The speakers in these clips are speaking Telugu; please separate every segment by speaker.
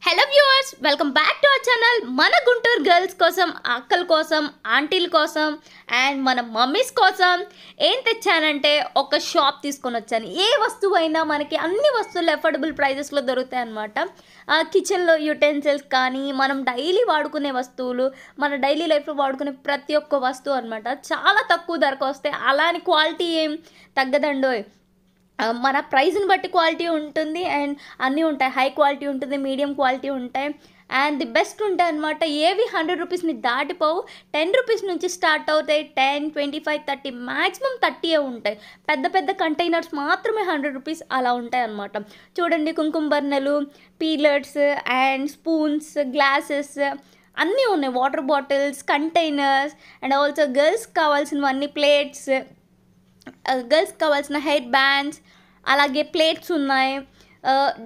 Speaker 1: Hello viewers, welcome back to our channel. మన గుంటూరు గర్ల్స్ కోసం, అక్కల కోసం, ఆంటీల కోసం అండ్ మన మమ్మీస్ కోసం ఏం తెచ్చానంటే ఒక షాప్ తీసుకొని వచ్చాను. ఏ వస్తువు అయినా మనకి అన్ని వస్తువులు అఫోర్డబుల్ ప్రైజెస్లో దొరుకుతాయి అన్నమాట. కిచెన్లో యూటెన్సిల్స్ కానీ, మనం డైలీ వాడుకునే వస్తువులు, మన డైలీ లైఫ్లో వాడుకునే ప్రతి ఒక్క వస్తువు అనమాట చాలా తక్కువ ధరకు వస్తాయి. అలాని క్వాలిటీ ఏం తగ్గదండోయ్. మన ప్రైస్ని బట్టి క్వాలిటీ ఉంటుంది అండ్ అన్నీ ఉంటాయి. హై క్వాలిటీ ఉంటుంది, మీడియం క్వాలిటీ ఉంటాయి అండ్ ది బెస్ట్ ఉంటాయి అనమాట. ఏవి 100 రూపీస్ని దాటిపోవు. 10 రూపీస్ నుంచి స్టార్ట్ అవుతాయి. 10, 25, 30, మ్యాక్సిమం 30 ఉంటాయి. పెద్ద పెద్ద కంటైనర్స్ మాత్రమే 100 రూపీస్ అలా ఉంటాయి అనమాట. చూడండి, కుంకుమ బర్నెలు, పీలట్స్ అండ్ స్పూన్స్, గ్లాసెస్ అన్నీ ఉన్నాయి. Water bottles, containers and also గర్ల్స్కి కావాల్సినవన్నీ ప్లేట్స్, గర్ల్స్కి కావాల్సిన హెయిర్ బ్యాండ్స్, అలాగే ప్లేట్స్ ఉన్నాయి.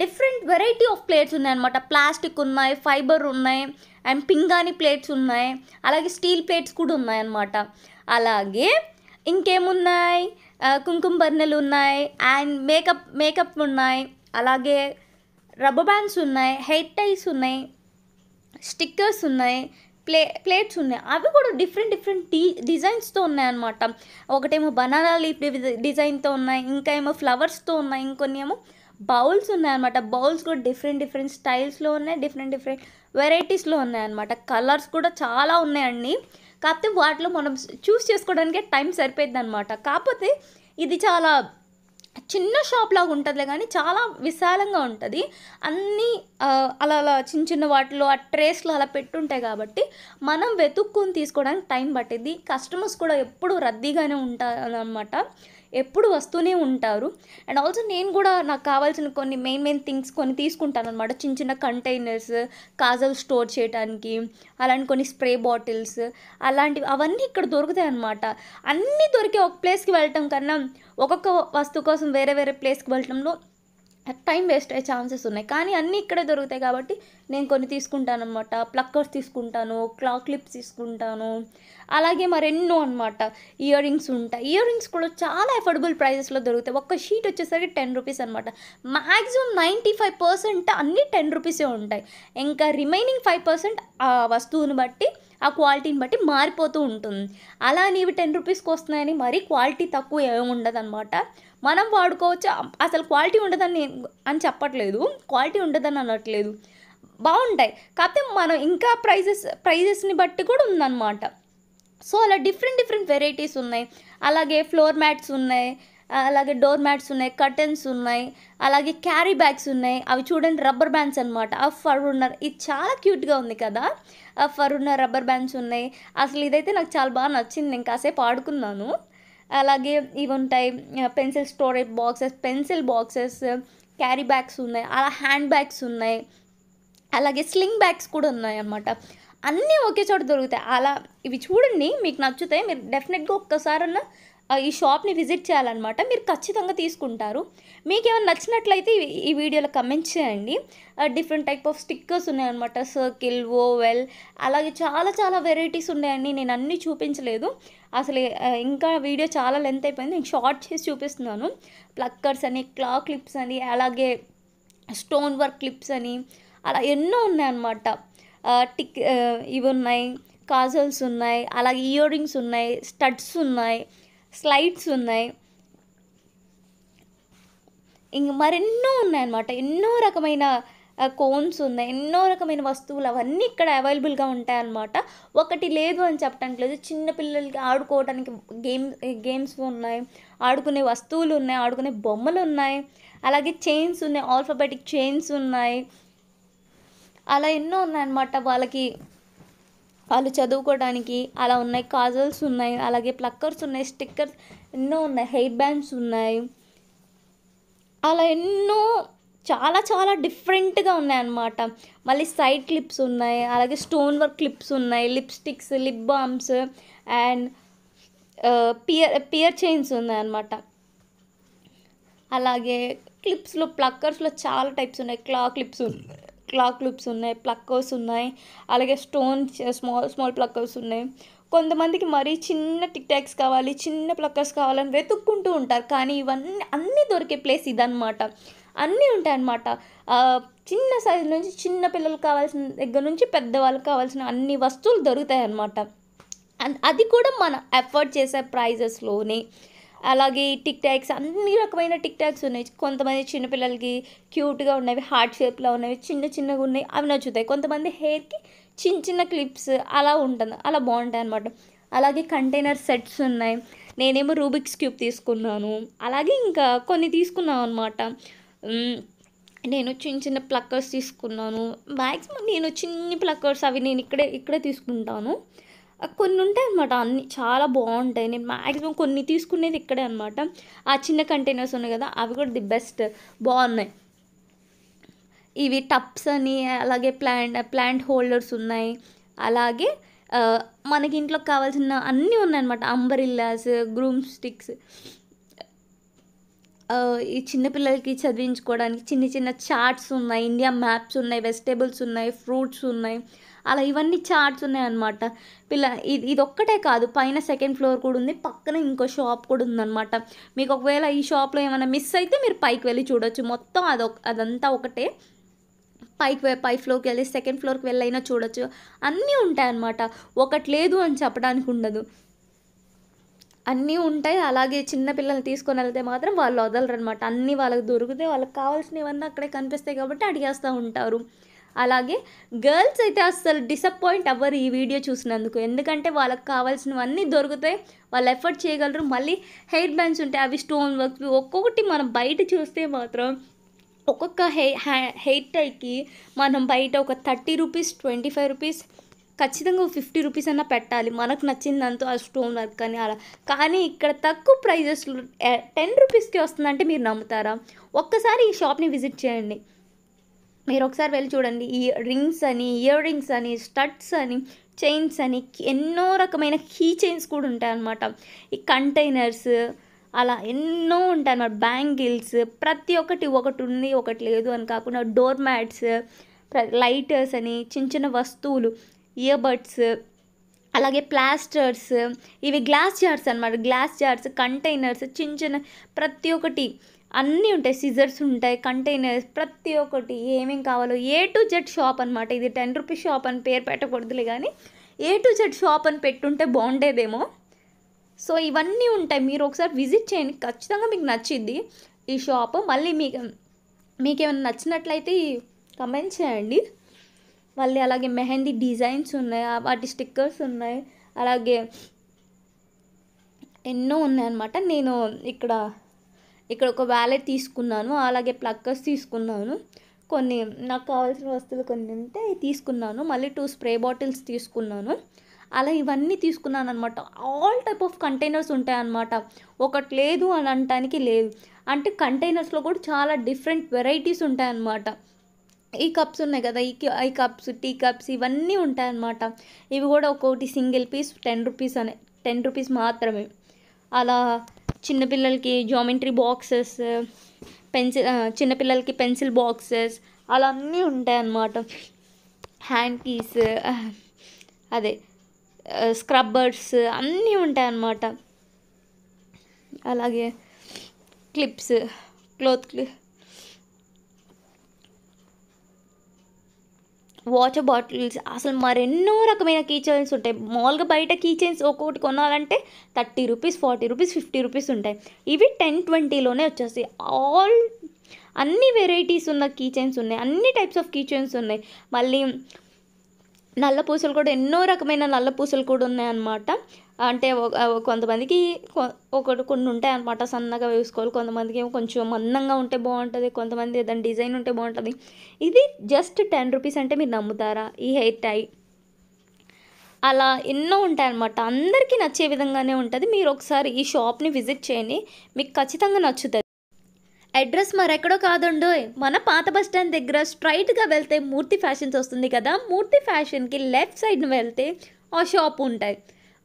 Speaker 1: డిఫరెంట్ వెరైటీ ఆఫ్ ప్లేట్స్ ఉన్నాయి అనమాట. ప్లాస్టిక్ ఉన్నాయి, ఫైబర్ ఉన్నాయి అండ్ పింగాణి ప్లేట్స్ ఉన్నాయి, అలాగే స్టీల్ ప్లేట్స్ కూడా ఉన్నాయన్నమాట. అలాగే ఇంకేమున్నాయి, కుంకుమ బర్నెలు ఉన్నాయి అండ్ మేకప్ ఉన్నాయి, అలాగే రబ్బర్ బ్యాండ్స్ ఉన్నాయి, హెయిర్ టైస్ ఉన్నాయి, స్టిక్కర్స్ ఉన్నాయి, ప్లేట్స్ ఉన్నాయి. అవి కూడా డిఫరెంట్ డిజైన్స్తో ఉన్నాయన్నమాట. ఒకటేమో బనానా లీఫ్ డిజైన్తో ఉన్నాయి, ఇంకా ఏమో ఫ్లవర్స్తో ఉన్నాయి, ఇంకొన్ని ఏమో బౌల్స్ ఉన్నాయన్నమాట. బౌల్స్ కూడా డిఫరెంట్ స్టైల్స్లో ఉన్నాయి, డిఫరెంట్ వెరైటీస్లో ఉన్నాయన్నమాట. కలర్స్ కూడా చాలా ఉన్నాయండి. కాకపోతే వాటిలో మనం చూస్ చేసుకోవడానికే టైం సరిపోయింది అనమాట. కాకపోతే ఇది చాలా చిన్న షాప్ లాగా ఉంటుందిలే, కానీ చాలా విశాలంగా ఉంటుంది. అన్నీ అలా చిన్న వాటిలో ఆ ట్రేస్లో అలా పెట్టుంటాయి కాబట్టి మనం వెతుక్కొని తీసుకోవడానికి టైం పట్టింది. కస్టమర్స్ కూడా ఎప్పుడు రద్దీగానే ఉంటారు అన్నమాట, ఎప్పుడు వస్తూనే ఉంటారు. అండ్ ఆల్సో నేను కూడా నాకు కావాల్సిన కొన్ని మెయిన్ థింగ్స్ కొన్ని తీసుకుంటాను అనమాట. చిన్న కంటైనర్స్, కాజల్ స్టోర్ చేయడానికి, అలాంటి కొన్ని స్ప్రే బాటిల్స్, అలాంటివి అవన్నీ ఇక్కడ దొరుకుతాయి అన్నమాట. అన్నీ దొరికే ఒక ప్లేస్కి వెళ్ళటం కన్నా ఒక్కొక్క వస్తువు కోసం వేరే ప్లేస్కి వెళ్ళటంలో టైం వేస్ట్ అయ్యే ఛాన్సెస్ ఉన్నాయి. కానీ అన్నీ ఇక్కడే దొరుకుతాయి కాబట్టి నేను కొన్ని తీసుకుంటాను అనమాట. ప్లక్కర్స్ తీసుకుంటాను, క్లిప్స్ తీసుకుంటాను, అలాగే మరెన్నో అనమాట. ఇయర్ రింగ్స్ ఉంటాయి. ఇయర్ రింగ్స్ కూడా చాలా అఫోర్డబుల్ ప్రైజెస్లో దొరుకుతాయి. ఒక్క షీట్ వచ్చేసరికి 10 రూపీస్ అనమాట. మ్యాక్సిమం 95% అన్నీ 10 రూపీసే ఉంటాయి. ఇంకా రిమైనింగ్ 5% ఆ వస్తువుని బట్టి, ఆ క్వాలిటీని బట్టి మారిపోతూ ఉంటుంది. అలా నీవి 10 రూపీస్కి వస్తున్నాయని మరీ క్వాలిటీ తక్కువ ఏమి ఉండదు అనమాట. మనం వాడుకోవచ్చు. అసలు క్వాలిటీ ఉండదని అని చెప్పట్లేదు, క్వాలిటీ ఉండదని అనట్లేదు, బాగుంటాయి. కాకపోతే మనం ఇంకా ప్రైజెస్ని బట్టి కూడా ఉందన్నమాట. సో అలా డిఫరెంట్ వెరైటీస్ ఉన్నాయి. అలాగే ఫ్లోర్ మ్యాట్స్ ఉన్నాయి, అలాగే డోర్ మ్యాట్స్ ఉన్నాయి, కర్టన్స్ ఉన్నాయి, అలాగే క్యారీ బ్యాగ్స్ ఉన్నాయి. అవి చూడండి, రబ్బర్ బ్యాండ్స్ అనమాట. ఆ ఫరున్నర్, ఇది చాలా క్యూట్గా ఉంది కదా. ఆ ఫరున్నర్ రబ్బర్ బ్యాండ్స్ ఉన్నాయి. అసలు ఇదైతే నాకు చాలా బాగా నచ్చింది, నేను కాసేపు ఆడుకున్నాను. అలాగే ఇవి ఉంటాయి, pencil storage boxes, pencil boxes, carry bags ఉన్నాయి, అలా హ్యాండ్ బ్యాగ్స్ ఉన్నాయి, అలాగే స్లింగ్ బ్యాగ్స్ కూడా ఉన్నాయి అన్నమాట. అన్నీ ఒకే చోట దొరుకుతాయి. అలా ఇవి చూడండి, మీకు నచ్చుతాయి. మీరు డెఫినెట్గా ఒక్కసారన్నా ఈ షాప్ని విజిట్ చేయాలన్నమాట. మీరు ఖచ్చితంగా తీసుకుంటారు. మీకు ఏమైనా నచ్చినట్లయితే ఈ వీడియోలో కమెంట్ చేయండి. డిఫరెంట్ టైప్ ఆఫ్ స్టిక్కర్స్ ఉన్నాయన్నమాట. సర్కిల్, ఓవెల్, అలాగే చాలా వెరైటీస్ ఉన్నాయండి. నేను అన్నీ చూపించలేదు అసలు. ఇంకా వీడియో చాలా లెంత్ అయిపోయింది, నేను షార్ట్ చేసి చూపిస్తున్నాను. ప్లక్కర్స్ అని, క్లిప్స్ అని, అలాగే స్టోన్ వర్క్ క్లిప్స్ అని, అలా ఎన్నో ఉన్నాయన్నమాట. ఇవి ఉన్నాయి, కాజల్స్ ఉన్నాయి, అలాగే ఇయర్ రింగ్స్ ఉన్నాయి, స్టడ్స్ ఉన్నాయి, స్లైడ్స్ ఉన్నాయి, ఇంక మరెన్నో ఉన్నాయన్నమాట. ఎన్నో రకమైన కోన్స్ ఉన్నాయి, ఎన్నో రకమైన వస్తువులు, అవన్నీ ఇక్కడ అవైలబుల్గా ఉంటాయన్నమాట. ఒకటి లేదు అని చెప్పడానికి లేదు. చిన్నపిల్లలకి ఆడుకోవడానికి గేమ్స్ ఉన్నాయి, ఆడుకునే వస్తువులు ఉన్నాయి, ఆడుకునే బొమ్మలు ఉన్నాయి, అలాగే చైన్స్ ఉన్నాయి, ఆల్ఫాబెటిక్ చైన్స్ ఉన్నాయి, అలా ఎన్నో ఉన్నాయన్నమాట. వాళ్ళు చదువుకోవడానికి అలా ఉన్నాయి. కాజల్స్ ఉన్నాయి, అలాగే ప్లక్కర్స్ ఉన్నాయి, స్టిక్కర్స్ ఎన్నో ఉన్నాయి, హెయిర్ బ్యాండ్స్ ఉన్నాయి, అలా ఎన్నో చాలా డిఫరెంట్గా ఉన్నాయన్నమాట. మళ్ళీ సైడ్ క్లిప్స్ ఉన్నాయి, అలాగే స్టోన్ వర్క్ క్లిప్స్ ఉన్నాయి, lipsticks, lip balms and pearl chains ఉన్నాయన్నమాట. అలాగే క్లిప్స్లో, ప్లక్కర్స్లో చాలా టైప్స్ ఉన్నాయి. క్లిప్స్ ఉన్నాయి, ప్లక్కర్స్ ఉన్నాయి, అలాగే స్మాల్ ప్లక్కర్స్ ఉన్నాయి. కొంతమందికి మరీ చిన్న టిక్ టాక్స్ కావాలి, చిన్న ప్లక్కర్స్ కావాలని వెతుక్కుంటూ ఉంటారు. కానీ ఇవన్నీ అన్నీ దొరికే ప్లేస్ ఇదన్నమాట. అన్నీ ఉంటాయన్నమాట. చిన్న సైజు నుంచి చిన్న పిల్లలకు కావాల్సిన దగ్గర నుంచి పెద్దవాళ్ళకి కావాల్సిన అన్ని వస్తువులు దొరుకుతాయన్నమాట. అది కూడా మనం ఎఫర్ట్ చేసే ప్రైజెస్లోనే. అలాగే టిక్ టాక్స్ అన్ని రకమైన టిక్ టాక్స్ ఉన్నాయి. కొంతమంది చిన్నపిల్లలకి క్యూట్గా ఉన్నవి, హార్ట్ షేప్లో ఉన్నవి, చిన్న చిన్నగా ఉన్నాయి, అవి నచ్చుతాయి. కొంతమంది హెయిర్కి చిన్న చిన్న క్లిప్స్ అలా ఉంటుంది, అలా బాగుంటాయి అన్నమాట. అలాగే కంటైనర్ సెట్స్ ఉన్నాయి. నేనేమో రూబిక్స్ క్యూబ్ తీసుకున్నాను. అలాగే ఇంకా కొన్ని తీసుకున్నాను అనమాట. నేను చిన్న చిన్న ప్లక్కర్స్ తీసుకున్నాను. మ్యాక్సిమం నేను చిన్ని ప్లక్కర్స్ అవి నేను ఇక్కడే తీసుకుంటాను. కొన్ని ఉంటాయి అన్నమాట, అన్నీ చాలా బాగుంటాయి. నేను మ్యాక్సిమం కొన్ని తీసుకునేది ఇక్కడే అనమాట. ఆ చిన్న కంటైనర్స్ ఉన్నాయి కదా, అవి కూడా ది బెస్ట్, బాగున్నాయి. ఇవి టప్స్ అని, అలాగే ప్లాంట్ హోల్డర్స్ ఉన్నాయి. అలాగే మనకి ఇంట్లోకి కావాల్సిన అన్నీ ఉన్నాయన్నమాట. అంబరిల్లాస్, గ్రూమ్ స్టిక్స్, ఈ చిన్నపిల్లలకి చదివించుకోవడానికి చిన్న చిన్న చార్ట్స్ ఉన్నాయి, ఇండియా మ్యాప్స్ ఉన్నాయి, వెజిటేబుల్స్ ఉన్నాయి, ఫ్రూట్స్ ఉన్నాయి. అలా ఇవన్నీ చార్ట్స్ ఉన్నాయన్నమాట. ఇది ఒక్కటే కాదు, పైన సెకండ్ ఫ్లోర్ కూడా ఉంది, పక్కన ఇంకో షాప్ కూడా ఉందన్నమాట. మీకు ఒకవేళ ఈ షాప్లో ఏమైనా మిస్ అయితే మీరు పైకి వెళ్ళి చూడొచ్చు. మొత్తం అదంతా ఒకటే. పై ఫ్లోర్కి వెళ్ళి సెకండ్ ఫ్లోర్కి వెళ్ళైనా చూడొచ్చు. అన్నీ ఉంటాయన్నమాట, ఒకటి లేదు అని చెప్పడానికి ఉండదు, అన్నీ ఉంటాయి. అలాగే చిన్నపిల్లల్ని తీసుకొని వెళ్తే మాత్రం వాళ్ళు వదలరనమాట. అన్నీ వాళ్ళకి దొరికితే వాళ్ళకి కావాల్సినవన్నీ అక్కడే కనిపిస్తాయి కాబట్టి అడిగేస్తూ ఉంటారు. అలాగే గర్ల్స్ అయితే అస్సలు డిసప్పాయింట్ అవ్వరు ఈ వీడియో చూసినందుకు, ఎందుకంటే వాళ్ళకి కావాల్సినవన్నీ దొరుకుతాయి, వాళ్ళు ఎఫర్ట్ చేయగలరు. మళ్ళీ హెయిర్ బ్యాండ్స్ ఉంటాయి, అవి స్టోన్ వర్క్, ఒక్కొక్కటి మనం బయట చూస్తే మాత్రం ఒక్కొక్క హెయిర్ టైకి మనం బయట ఒక 30 రూపీస్, 25 రూపీస్, ఖచ్చితంగా 50 రూపీస్ అన్నా పెట్టాలి మనకు నచ్చిందంతా, ఆ స్టోన్ వర్క్ అని అలా. కానీ ఇక్కడ తక్కువ ప్రైజెస్లో 10 రూపీస్కి వస్తుందంటే మీరు నమ్ముతారా? ఒక్కసారి ఈ షాప్ని విజిట్ చేయండి, మీరు ఒకసారి వెళ్ళి చూడండి. ఈ రింగ్స్ అని, ఇయర్ రింగ్స్ అని, స్టడ్స్ అని, చైన్స్ అని, ఎన్నో రకమైన కీ చైన్స్ కూడా ఉంటాయన్నమాట. ఈ కంటైనర్స్ అలా ఎన్నో ఉంటాయి అన్నమాట. బ్యాంగిల్స్, ప్రతి ఒక్కటి ఒకటి ఉంది ఒకటి లేదు అని కాకుండా, డోర్ మ్యాట్స్, లైటర్స్ అని, చిన్న చిన్న వస్తువులు, ఇయర్బడ్స్, అలాగే ప్లాస్టర్స్, ఇవి గ్లాస్ జార్స్ అనమాట. గ్లాస్ జార్స్, కంటైనర్స్, చిన్న చిన్న ప్రతి ఒక్కటి అన్నీ ఉంటాయి. సిజర్స్ ఉంటాయి, కంటైనర్స్, ప్రతి ఒక్కటి ఏమేమి కావాలో A to Z షాప్ అనమాట. ఇది 10 రూపీస్ షాప్ అని పేరు పెట్టకూడదులే, కానీ A to Z షాప్ అని పెట్టుంటే బాగుండేదేమో. సో ఇవన్నీ ఉంటాయి, మీరు ఒకసారి విజిట్ చేయండి, ఖచ్చితంగా మీకు నచ్చిద్ది ఈ షాప్. మళ్ళీ మీకేమైనా నచ్చినట్లయితే కమెంట్ చేయండి. మళ్ళీ అలాగే మెహందీ డిజైన్స్ ఉన్నాయి, వాటి స్టిక్కర్స్ ఉన్నాయి, అలాగే ఎన్నో ఉన్నాయన్నమాట. నేను ఇక్కడ ఒక వ్యాలెట్ తీసుకున్నాను, అలాగే ప్లక్కర్స్ తీసుకున్నాను, కొన్ని నాకు కావాల్సిన వస్తువులు కొన్ని ఉంటే తీసుకున్నాను. మళ్ళీ 2 స్ప్రే బాటిల్స్ తీసుకున్నాను. అలా ఇవన్నీ తీసుకున్నాను అనమాట. ఆల్ టైప్ ఆఫ్ కంటైనర్స్ ఉంటాయన్నమాట, ఒకటి లేదు అని అనటానికి లేదు. అంటే కంటైనర్స్లో కూడా చాలా డిఫరెంట్ వెరైటీస్ ఉంటాయన్నమాట. ఈ కప్స్ ఉన్నాయి కదా, ఈ కప్స్, టీ కప్స్, ఇవన్నీ ఉంటాయన్నమాట. ఇవి కూడా ఒక్కొక్కటి సింగిల్ పీస్ 10 రూపీస్ 10 రూపీస్ మాత్రమే. అలా చిన్నపిల్లలకి జామెంట్రీ బాక్సెస్, చిన్నపిల్లలకి పెన్సిల్ బాక్సెస్, అలా అన్నీ ఉంటాయన్నమాట. హ్యాండ్ కీస్, అదే స్క్రబ్బర్స్ అన్నీ ఉంటాయన్నమాట. అలాగే క్లిప్స్, క్లోత్ వాటర్ బాటిల్స్, అసలు మరెన్నో రకమైన కీ చైన్స్ ఉంటాయి. మామూలుగా బయట కీ చైన్స్ ఒక్కొక్కటి కొనాలంటే 30 రూపీస్, 40 రూపీస్, 50 రూపీస్ ఉంటాయి. ఇవి 10-20లోనే వచ్చేస్తాయి. అన్ని వెరైటీస్ ఉన్న కీ చైన్స్ ఉన్నాయి, అన్ని టైప్స్ ఆఫ్ కీ చైన్స్ ఉన్నాయి. మళ్ళీ నల్ల పూసలు కూడా, ఎన్నో రకమైన నల్ల పూసలు కూడా ఉన్నాయన్నమాట. అంటే కొంతమందికి కొన్ని ఉంటాయి అన్నమాట, సన్నగా వేసుకోవాలి, కొంతమందికి ఏమో కొంచెం మందంగా ఉంటే బాగుంటుంది, కొంతమంది దాని డిజైన్ ఉంటే బాగుంటుంది. ఇది జస్ట్ 10 రూపీస్ అంటే మీరు నమ్ముతారా? ఈ హెయిర్ టై అలా ఎన్నో ఉంటాయన్నమాట, అందరికీ నచ్చే విధంగానే ఉంటుంది. మీరు ఒకసారి ఈ షాప్ని విజిట్ చేయండి, మీకు ఖచ్చితంగా నచ్చుతుంది. అడ్రస్ మరెక్కడో కాదండోయ్, మన పాత బస్ స్టాండ్ దగ్గర స్ట్రైట్గా వెళ్తే మూర్తి ఫ్యాషన్స్ వస్తుంది కదా, మూర్తి ఫ్యాషన్కి లెఫ్ట్ సైడ్ని వెళ్తే ఆ షాప్ ఉంటాయి.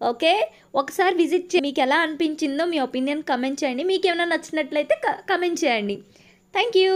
Speaker 1: ఓకే, ఒకసారి విజిట్ మీకు ఎలా అనిపించిందో మీ ఒపీనియన్ కమెంట్ చేయండి. మీకు ఏమైనా నచ్చినట్లయితే కమెంట్ చేయండి. Thank you.